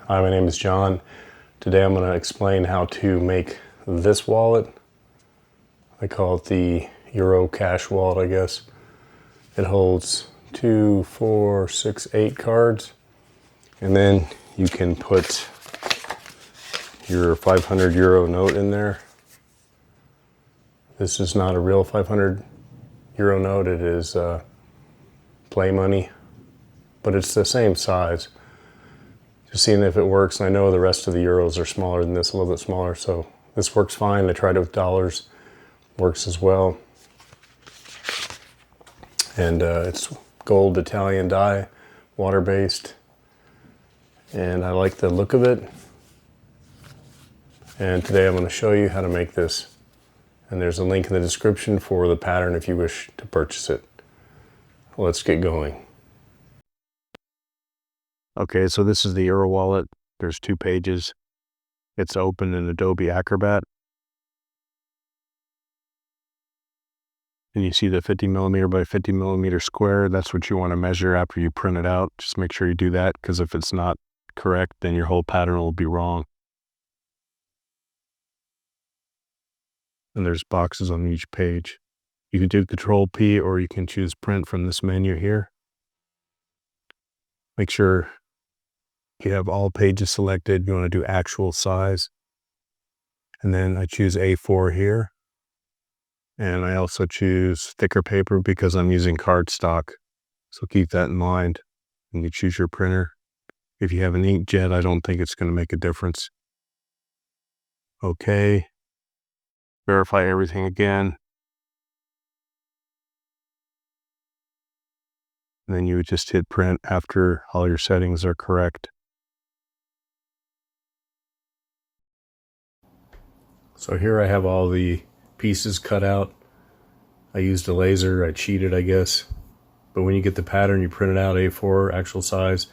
Hi, my name is John. Today I'm going to explain how to make this wallet. I call it the Euro Cash wallet, I guess. It holds 2, 4, 6, 8 cards. And then you can put your 500 euro note in there. This is not a real 500 euro note. It is play money, but it's the same size. Just seeing if it works. And I know the rest of the euros are smaller than this, a little bit smaller, so this works fine. I tried it with dollars, works as well. And it's gold Italian die, water-based, and I like the look of it. And today I'm going to show you how to make this. And there's a link in the description for the pattern if you wish to purchase it. Let's get going. Okay, so this is the Euro wallet. There's 2 pages. It's open in Adobe Acrobat. And you see the 50 millimeter by 50 millimeter square. That's what you want to measure after you print it out. Just make sure you do that, because if it's not correct, then your whole pattern will be wrong. And there's boxes on each page. You can do Control P, or you can choose print from this menu here. Make sure you have all pages selected. You want to do actual size. And then I choose A4 here. And I also choose thicker paper because I'm using cardstock. So keep that in mind when you choose your printer. If you have an inkjet, I don't think it's going to make a difference. Okay. Verify everything again. And then you would just hit print after all your settings are correct. So here I have all the pieces cut out. I used a laser, I cheated, I guess. But when you get the pattern, you print it out A4 actual size.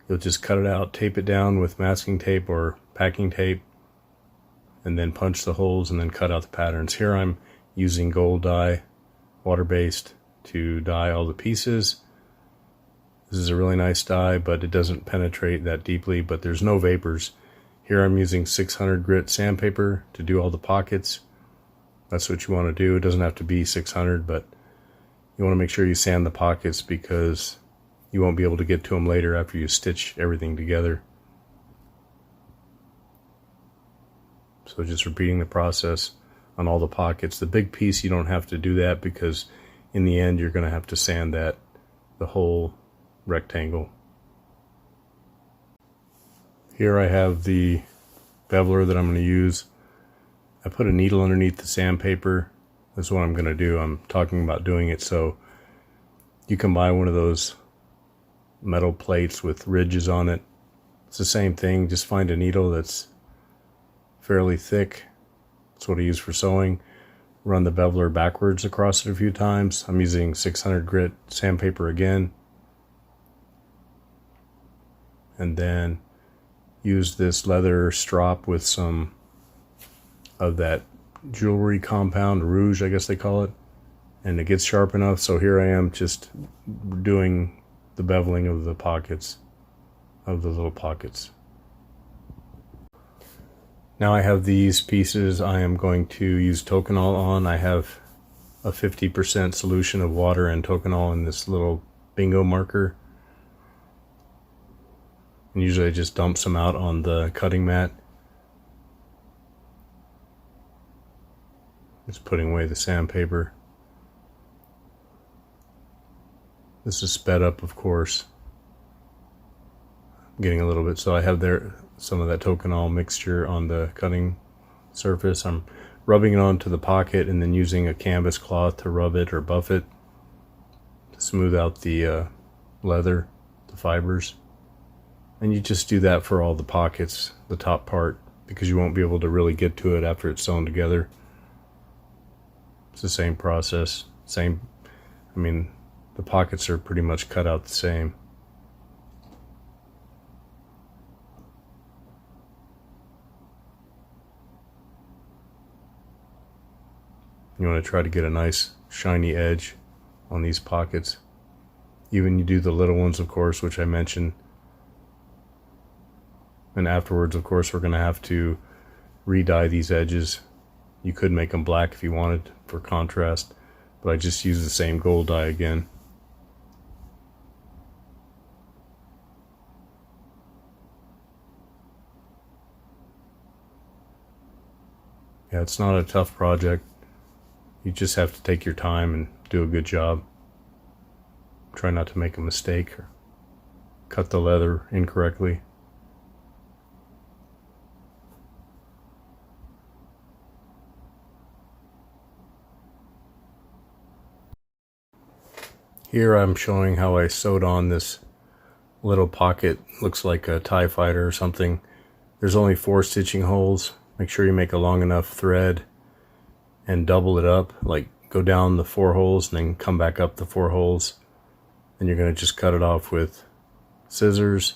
You'll just cut it out, tape it down with masking tape or packing tape, and then punch the holes and then cut out the patterns. Here I'm using gold dye, water-based, to dye all the pieces. This is a really nice dye, but it doesn't penetrate that deeply, but there's no vapors. Here I'm using 600 grit sandpaper to do all the pockets. That's what you want to do. It doesn't have to be 600, but you want to make sure you sand the pockets because you won't be able to get to them later after you stitch everything together. So just repeating the process on all the pockets. The big piece, you don't have to do that because in the end you're going to have to sand the whole rectangle. Here I have the beveler that I'm going to use. I put a needle underneath the sandpaper. That's what I'm going to do. I'm talking about doing it, so you can buy one of those metal plates with ridges on it. It's the same thing. Just find a needle that's fairly thick. That's what I use for sewing. Run the beveler backwards across it a few times. I'm using 600 grit sandpaper again. And then use this leather strop with some of that jewelry compound, rouge I guess they call it, and it gets sharp enough. So here I am just doing the beveling of the pockets, of the little pockets. Now I have these pieces I am going to use Tokonol on. I have a 50% solution of water and Tokonol in this little bingo marker. And usually I just dump some out on the cutting mat. Just putting away the sandpaper. This is sped up, of course. I'm getting a little bit, so I have there some of that Tokonol mixture on the cutting surface. I'm rubbing it onto the pocket and then using a canvas cloth to rub it or buff it to smooth out the leather, the fibers. And you just do that for all the pockets, the top part, because you won't be able to really get to it after it's sewn together. It's the same process, the pockets are pretty much cut out the same. You want to try to get a nice shiny edge on these pockets. Even you do the little ones, of course, which I mentioned. And afterwards, of course, we're going to have to re-dye these edges. You could make them black if you wanted for contrast, but I just use the same gold dye again. Yeah, it's not a tough project. You just have to take your time and do a good job. Try not to make a mistake or cut the leather incorrectly. Here I'm showing how I sewed on this little pocket. Looks like a TIE fighter or something. There's only 4 stitching holes. Make sure you make a long enough thread and double it up, like go down the 4 holes and then come back up the 4 holes. And you're going to just cut it off with scissors,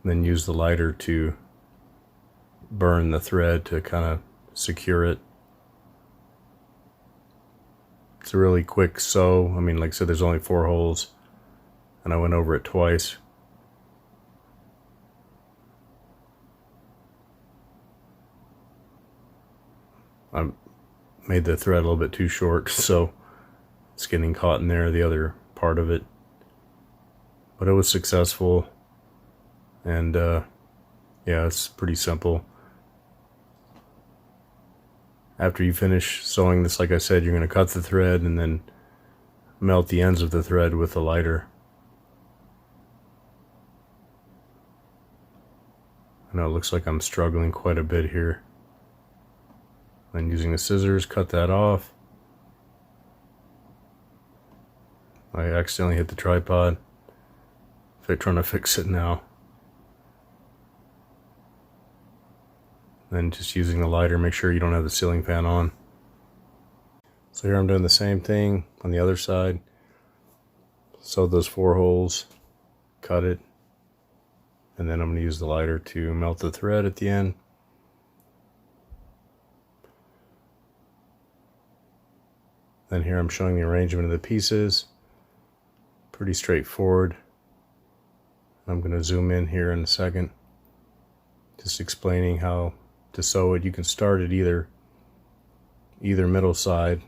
and then use the lighter to burn the thread to kind of secure it. It's a really quick sew. I mean, like I said, there's only 4 holes, and I went over it twice. I made the thread a little bit too short, so it's getting caught in there, the other part of it. But it was successful, and yeah, it's pretty simple. After you finish sewing this, like I said, you're going to cut the thread and then melt the ends of the thread with a lighter. I know it looks like I'm struggling quite a bit here. Then using the scissors, cut that off. I accidentally hit the tripod. Trying to fix it now. Then just using the lighter, make sure you don't have the ceiling fan on. So here I'm doing the same thing on the other side. Sew those 4 holes, cut it, and then I'm going to use the lighter to melt the thread at the end. Then here I'm showing the arrangement of the pieces. Pretty straightforward. I'm going to zoom in here in a second, just explaining how to sew it. You can start at either middle side.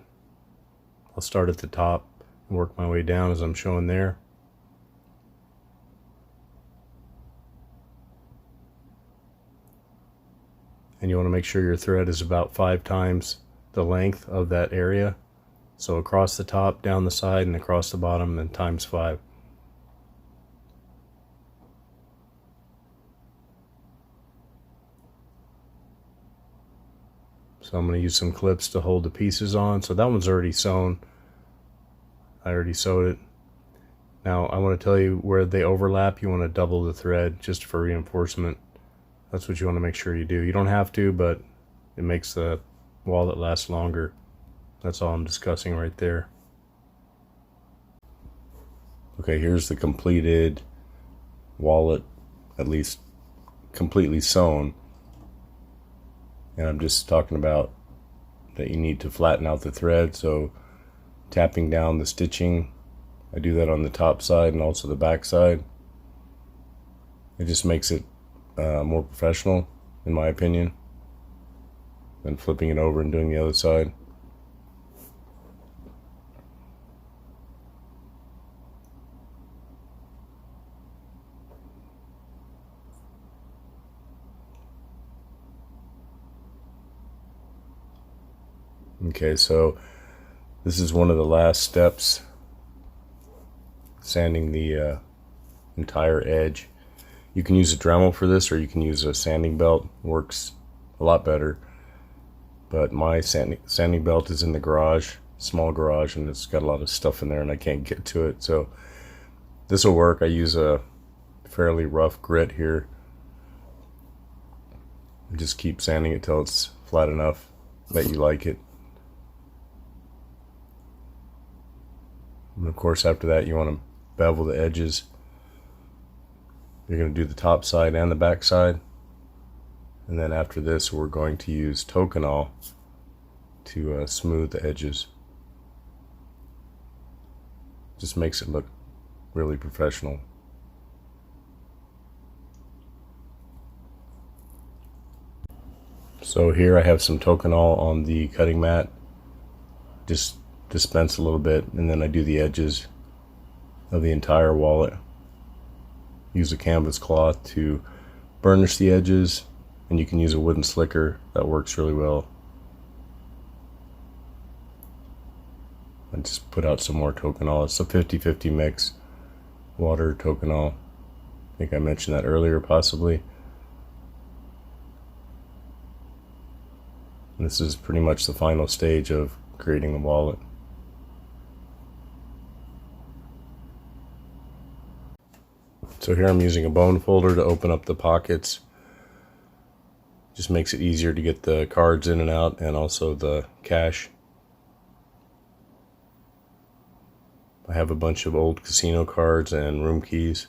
I'll start at the top and work my way down as I'm showing there. And you want to make sure your thread is about 5 times the length of that area. So across the top, down the side, and across the bottom, then times 5. So I'm going to use some clips to hold the pieces on. So that one's already sewn. I already sewed it. Now I want to tell you where they overlap, you want to double the thread just for reinforcement. That's what you want to make sure you do. You don't have to, but it makes the wallet last longer. That's all I'm discussing right there. Okay, here's the completed wallet, at least completely sewn. And I'm just talking about that you need to flatten out the thread, so tapping down the stitching, I do that on the top side and also the back side. It just makes it more professional, in my opinion, than flipping it over and doing the other side. Okay, so this is one of the last steps, sanding the entire edge. You can use a Dremel for this, or you can use a sanding belt. Works a lot better. But my sanding belt is in the garage, small garage, and it's got a lot of stuff in there and I can't get to it. So this will work. I use a fairly rough grit here. Just keep sanding it till it's flat enough that you like it. And of course, after that, you want to bevel the edges. You're going to do the top side and the back side. And then after this, we're going to use Tokonol to smooth the edges. Just makes it look really professional. So here I have some Tokonol on the cutting mat. Just dispense a little bit, and then I do the edges of the entire wallet. Use a canvas cloth to burnish the edges, and you can use a wooden slicker. That works really well. I just put out some more Tokonol. It's a 50-50 mix. Water, Tokonol. I think I mentioned that earlier, possibly. And this is pretty much the final stage of creating the wallet. So here I'm using a bone folder to open up the pockets. Just makes it easier to get the cards in and out, and also the cash. I have a bunch of old casino cards and room keys.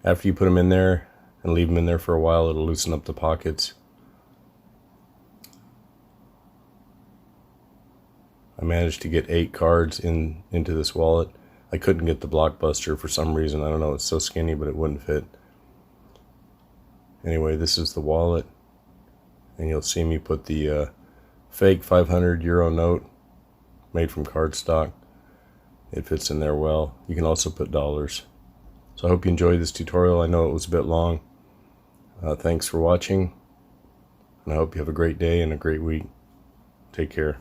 After you put them in there and leave them in there for a while, it'll loosen up the pockets. I managed to get 8 cards into this wallet. I couldn't get the Blockbuster for some reason. I don't know, it's so skinny, but it wouldn't fit. Anyway, this is the wallet. And you'll see me put the fake 500 euro note made from cardstock. It fits in there well. You can also put dollars. So I hope you enjoyed this tutorial. I know it was a bit long. Thanks for watching. And I hope you have a great day and a great week. Take care.